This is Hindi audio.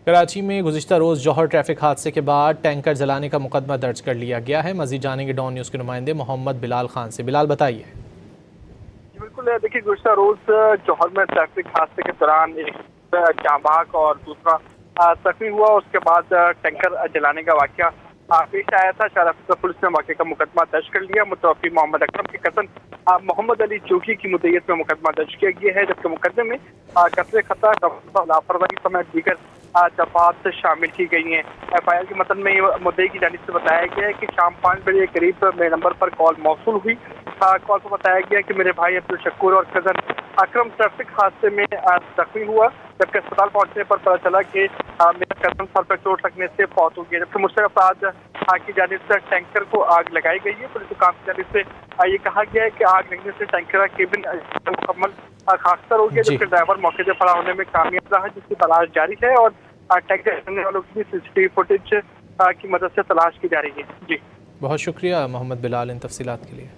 कराची में गुज़िश्ता रोज़ जौहर ट्रैफिक हादसे के बाद टैंकर जलाने का मुकदमा दर्ज कर लिया गया है। मज़ीद जानेंगे डॉन न्यूज़ के नुमाइंदे मोहम्मद बिलाल खान से। बिलाल बताइए। बिल्कुल, देखिए गुज़िश्ता रोज़ जौहर में ट्रैफिक हादसे के दौरान एक जांबाग और दूसरा जख्मी हुआ। उसके बाद टैंकर जलाने का वाक़या पेश आया था। शाहराफा पुलिस ने वाक़े का मुकदमा दर्ज कर लिया। मुतवफ़ी मोहम्मद अकरम के कज़न मोहम्मद अली जोगी की मुद्दईयत में मुकदमा दर्ज किया गया है, जबकि मुकदमे में कत्ल खता, लापरवाही समेत दीगर दफात शामिल की गई हैं। FIR के मतन में मुद्दई की जानिब से बताया गया है कि शाम 5 बजे के करीब मेरे नंबर पर कॉल मौसूल हुई। कॉल पर बताया गया कि मेरे भाई अब्दुल शकूर और कज़न अकरम ट्रैफिक हादसे में जख्मी हुआ, जबकि अस्पताल पहुंचने पर पता चला कि मेरा कज़न सर पर चोट लगने से फौत हो गया। जबकि मुश्तरक अफराद की जानिब से टैंकर को आग लगाई गई है। पुलिस हुकाम की जानिब से ये कहा गया है कि आग लगने से टैंकर का केबिन मुकम्मल खाकसर हो गया, जबकि ड्राइवर मौके से फरार होने में कामयाब रहा, जिसकी तलाश जारी है और टैंकर चलने वालों की CCTV फुटेज की मदद से तलाश की जा रही है। जी, बहुत शुक्रिया मोहम्मद बिलाल इन तफसीलात के लिए।